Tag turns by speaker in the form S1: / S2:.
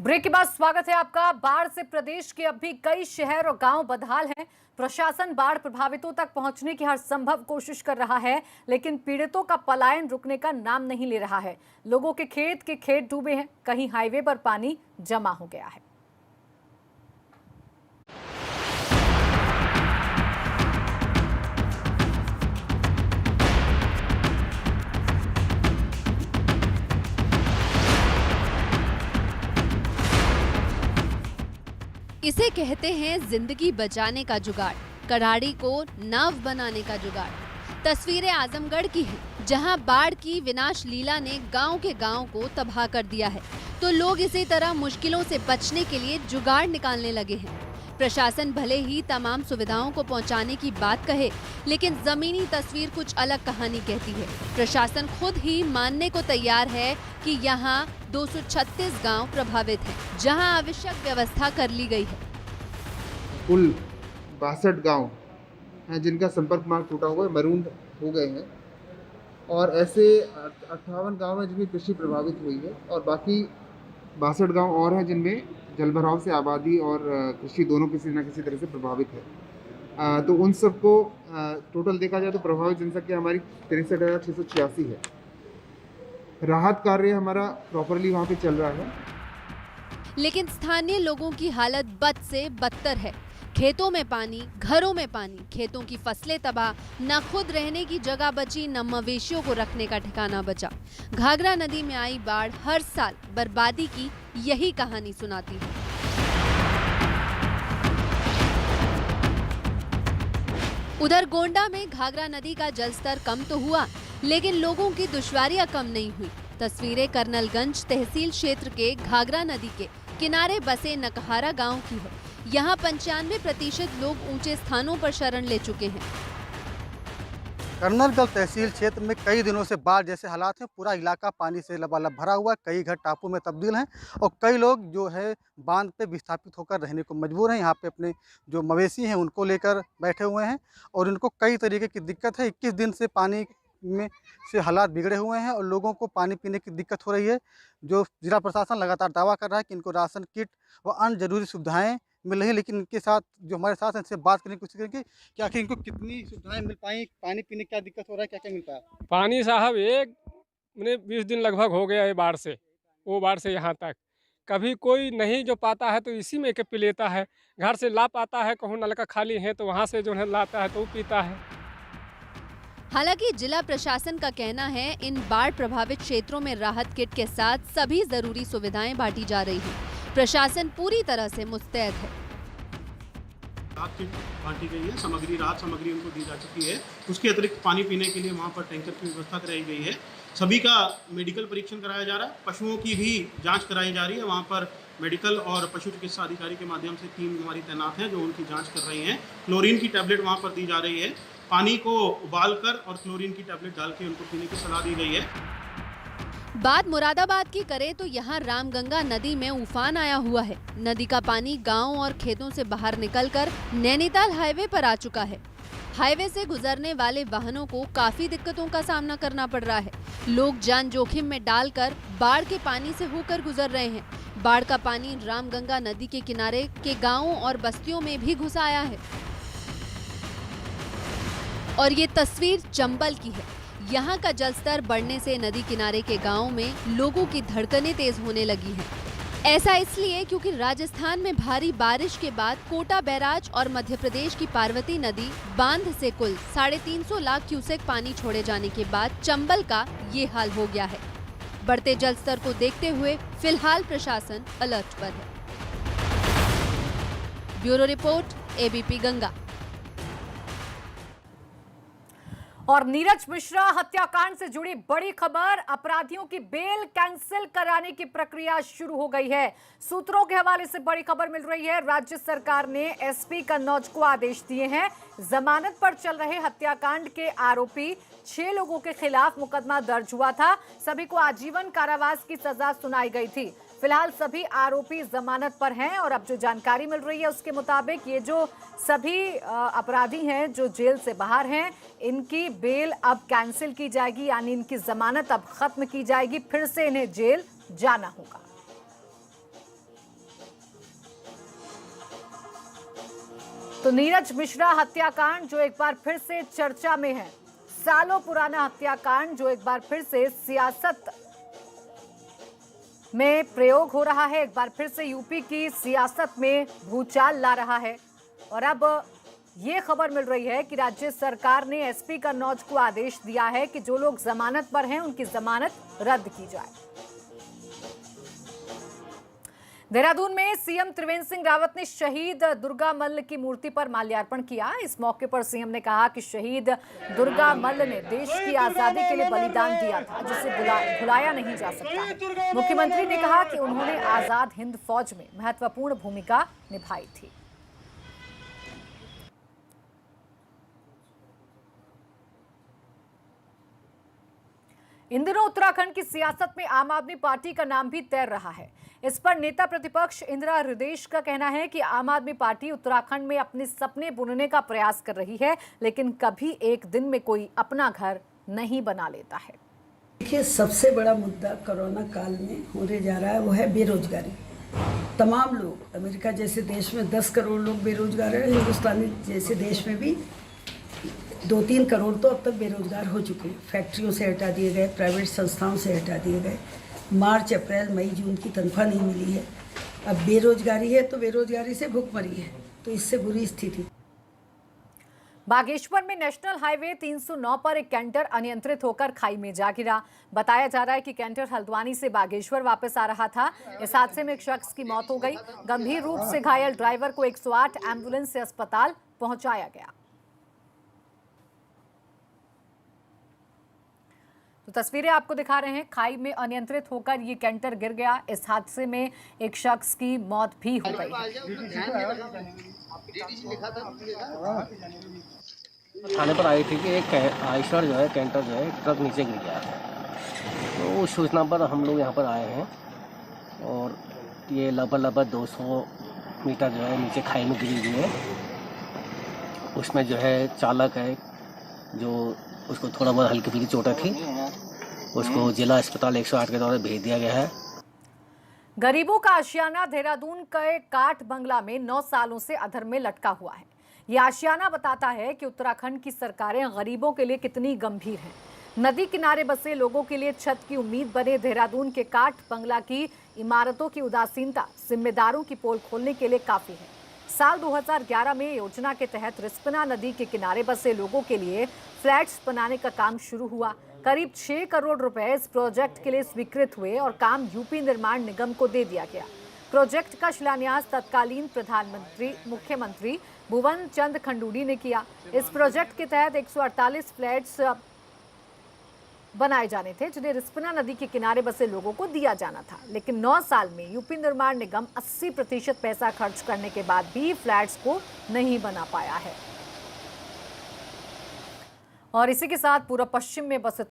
S1: Break के बाद स्वागत है आपका। बाढ़ से प्रदेश के अब भी कई शहर और गांव बदहाल हैं। प्रशासन बाढ़ प्रभावितों तक पहुंचने की हर संभव कोशिश कर रहा है, लेकिन पीड़ितों का पलायन रुकने का नाम नहीं ले रहा है। लोगों के खेत डूबे हैं, कहीं हाईवे पर पानी जमा हो गया है।
S2: इसे कहते हैं जिंदगी बचाने का जुगाड़, कड़ाड़ी को नाव बनाने का जुगाड़। तस्वीरें आजमगढ़ की हैं, जहां बाढ़ की विनाश लीला ने गांव के गांव को तबाह कर दिया है, तो लोग इसी तरह मुश्किलों से बचने के लिए जुगाड़ निकालने लगे हैं। प्रशासन भले ही तमाम सुविधाओं को पहुंचाने की बात कहे, लेकिन जमीनी तस्वीर कुछ अलग कहानी कहती है। प्रशासन खुद ही मानने को तैयार है कि यहाँ 236 गांव प्रभावित हैं, जहां आवश्यक व्यवस्था कर ली गई है।
S3: कुल 62 गांव हैं जिनका संपर्क मार्ग टूटा हुआ है, मरून हो गए हैं, और ऐसे 58 गांव हैं जिनमें कृषि प्रभावित हुई है, और बाकी 62 गांव और हैं जिनमें जलभराव से आबादी और कृषि दोनों किसी न किसी तरह से प्रभावित है। तो उन सबको टोटल देखा जाए तो प्रभावित जनसंख्या हमारी 63,686 है। राहत कार्य हमारा प्रॉपरली वहाँ पे चल रहा है,
S2: लेकिन स्थानीय लोगों की हालत बद से बदतर है। खेतों में पानी, घरों में पानी, खेतों की फसलें तबाह, न खुद रहने की जगह बची, न मवेशियों को रखने का ठिकाना बचा। घाघरा नदी में आई बाढ़ हर साल बर्बादी की यही कहानी सुनाती है। उधर गोंडा में घाघरा नदी का जलस्तर कम तो हुआ, लेकिन लोगों की दुश्वारियां कम नहीं हुई। तस्वीरें कर्नलगंज तहसील क्षेत्र के घाघरा नदी के किनारे बसे नकहारा गांव की है। यहाँ 95% लोग ऊंचे स्थानों पर शरण ले चुके हैं।
S4: कर्नलगंज तहसील क्षेत्र में कई दिनों से बाढ़ जैसे हालात हैं। पूरा इलाका पानी से लबालब भरा हुआ है। कई घर टापू में तब्दील हैं और कई लोग जो है बांध पे विस्थापित होकर रहने को मजबूर हैं। यहाँ पे अपने जो मवेशी हैं उनको लेकर बैठे हुए हैं और इनको कई तरीके की दिक्कत है। 21 दिन से पानी में से हालात बिगड़े हुए हैं और लोगों को पानी पीने की दिक्कत हो रही है। जो जिला प्रशासन लगातार दावा कर रहा है कि इनको राशन किट व अन्य जरूरी सुविधाएँ मिल रही है, लेकिन इनके साथ जो हमारे साथ हैं इनसे बात करने की कोशिश करेंगे कि आखिर इनको कितनी सुविधाएं मिल पाई, पानी पीने क्या दिक्कत हो रहा है, क्या क्या मिल पाया।
S5: पानी साहब एक मैंने 20 दिन लगभग हो गया है बाढ़ से, वो बाढ़ से यहाँ तक कभी कोई नहीं जो पाता है तो इसी में के पी लेता है। घर से ला पाता है, कहूँ नलका खाली है तो वहाँ से जो है लाता है तो वो पीता है।
S2: हालांकि जिला प्रशासन का कहना है इन बाढ़ प्रभावित क्षेत्रों में राहत किट के साथ सभी जरूरी सुविधाएं बांटी जा रही हैं। प्रशासन पूरी तरह से मुस्तैद है।
S6: राहत किट बांटी गई है, राहत सामग्री उनको दी जा चुकी है। उसके अतिरिक्त पानी पीने के लिए वहाँ पर टैंकर की व्यवस्था कराई गई है। सभी का मेडिकल परीक्षण कराया जा रहा है। पशुओं की भी जांच कराई जा रही है। वहाँ पर मेडिकल और पशु चिकित्सा अधिकारी के माध्यम से टीम हमारी तैनात है जो उनकी जाँच कर रही हैं। क्लोरीन की टैबलेट वहाँ पर दी जा रही है। पानी को उबाल कर और क्लोरीन की टैबलेट डाल के उनको पीने की सलाह दी गई है।
S2: बात मुरादाबाद की करें तो यहाँ रामगंगा नदी में उफान आया हुआ है। नदी का पानी गांव और खेतों से बाहर निकलकर नैनीताल हाईवे पर आ चुका है। हाईवे से गुजरने वाले वाहनों को काफी दिक्कतों का सामना करना पड़ रहा है। लोग जान जोखिम में डालकर बाढ़ के पानी से होकर गुजर रहे हैं। बाढ़ का पानी रामगंगा नदी के किनारे के गाँवों और बस्तियों में भी घुस आया है। और ये तस्वीर चंबल की है। यहाँ का जलस्तर बढ़ने से नदी किनारे के गांवों में लोगों की धड़कनें तेज होने लगी हैं। ऐसा इसलिए क्योंकि राजस्थान में भारी बारिश के बाद कोटा बैराज और मध्य प्रदेश की पार्वती नदी बांध से कुल 350 लाख क्यूसेक पानी छोड़े जाने के बाद चंबल का ये हाल हो गया है। बढ़ते जलस्तर को देखते हुए फिलहाल प्रशासन अलर्ट पर है। Bureau report, ABP Ganga.
S1: और नीरज मिश्रा हत्याकांड से जुड़ी बड़ी खबर, अपराधियों की बेल कैंसिल कराने की प्रक्रिया शुरू हो गई है। सूत्रों के हवाले से बड़ी खबर मिल रही है। राज्य सरकार ने एसपी कन्नौज को आदेश दिए हैं। जमानत पर चल रहे हत्याकांड के आरोपी 6 लोगों के खिलाफ मुकदमा दर्ज हुआ था। सभी को आजीवन कारावास की सजा सुनाई गई थी। फिलहाल सभी आरोपी जमानत पर हैं और अब जो जानकारी मिल रही है उसके मुताबिक ये जो सभी अपराधी हैं जो जेल से बाहर हैं, इनकी बेल अब कैंसिल की जाएगी, यानी इनकी जमानत अब खत्म की जाएगी। फिर से इन्हें जेल जाना होगा। तो नीरज मिश्रा हत्याकांड जो एक बार फिर से चर्चा में है, सालों पुराना हत्याकांड जो एक बार फिर से सियासत में प्रयोग हो रहा है, एक बार फिर से यूपी की सियासत में भूचाल ला रहा है। और अब ये खबर मिल रही है कि राज्य सरकार ने एसपी कन्नौज को आदेश दिया है कि जो लोग जमानत पर हैं उनकी जमानत रद्द की जाए। देहरादून में सीएम त्रिवेंद्र सिंह रावत ने शहीद दुर्गा मल्ल की मूर्ति पर माल्यार्पण किया। इस मौके पर सीएम ने कहा कि शहीद दुर्गा मल्ल ने देश की आजादी के लिए बलिदान दिया था, जिसे भुलाया नहीं जा सकता है। मुख्यमंत्री ने कहा कि उन्होंने आजाद हिंद फौज में महत्वपूर्ण भूमिका निभाई थी। इन दिनों उत्तराखंड की सियासत में आम आदमी पार्टी का नाम भी तैर रहा है। इस पर नेता प्रतिपक्ष इंदिरा हृदयेश का कहना है कि आम आदमी पार्टी उत्तराखंड में अपने सपने बुनने का प्रयास कर रही है, लेकिन कभी एक दिन में कोई अपना घर नहीं बना लेता है।
S7: देखिए, सबसे बड़ा मुद्दा कोरोना काल में होने जा रहा है वो है बेरोजगारी। तमाम लोग, अमेरिका जैसे देश में 10 करोड़ लोग बेरोजगार हैं, हिंदुस्तानी जैसे देश में भी 2-3 करोड़ तो अब तक बेरोजगार हो चुके हैं। फैक्ट्रियों से हटा दिए गए, प्राइवेट संस्थाओं से हटा दिए गए, मार्च अप्रैल मई जून की तनख्वाह नहीं मिली है। अब बेरोजगारी है तो बेरोजगारी से भुखमरी है, तो इससे बुरी स्थिति।
S1: बागेश्वर में नेशनल हाईवे 309 पर एक कैंटर अनियंत्रित होकर खाई में जा गिरा। बताया जा रहा है कि कैंटर हल्द्वानी से बागेश्वर वापस आ रहा था। इस हादसे में एक शख्स की मौत हो गई। गंभीर रूप से घायल ड्राइवर को 108 एम्बुलेंस से अस्पताल पहुंचाया गया। तो तस्वीरें आपको दिखा रहे हैं, खाई में अनियंत्रित होकर ये कैंटर गिर गया। इस हादसे में एक शख्स की मौत भी हो गई।
S8: थाने पर आई थी कि एक आइशर जो है कैंटर जो है ट्रक नीचे गिर गया, तो उस सूचना पर हम लोग यहाँ पर आए हैं और ये लगभग 200 मीटर जो है नीचे खाई में गिरी हुई है। उसमें जो है चालक है जो उसको थोड़ा बहुत हल्की फुल्की चोटें थी, उसको जिला अस्पताल 108 के द्वारा भेज दिया गया है।
S1: गरीबों का आशियाना देहरादून के काठ बंगला में 9 सालों से अधर में लटका हुआ है। यह आशियाना बताता है कि उत्तराखंड की सरकारें गरीबों के लिए कितनी गंभीर हैं। नदी किनारे बसे लोगों के लिए छत की उम्मीद बने देहरादून के काठ बंगला की इमारतों की उदासीनता जिम्मेदारों की पोल खोलने के लिए काफी है। साल 2011 में योजना के तहत रिस्पना नदी के किनारे बसे लोगों के लिए फ्लैट्स बनाने का काम शुरू हुआ। करीब 6 करोड़ रुपए इस प्रोजेक्ट के लिए स्वीकृत हुए और काम यूपी निर्माण निगम को दे दिया गया। प्रोजेक्ट का शिलान्यास तत्कालीन मुख्यमंत्री भुवन चंद खंडूड़ी ने किया। इस प्रोजेक्ट के तहत 148 फ्लैट्स बनाए जाने थे, जिन्हें रिस्पना नदी के किनारे बसे लोगों को दिया जाना था। लेकिन 9 साल में यूपी निर्माण निगम 80% पैसा खर्च करने के बाद भी फ्लैट्स को नहीं बना पाया है। और इसी के साथ पूर्व पश्चिम में बसे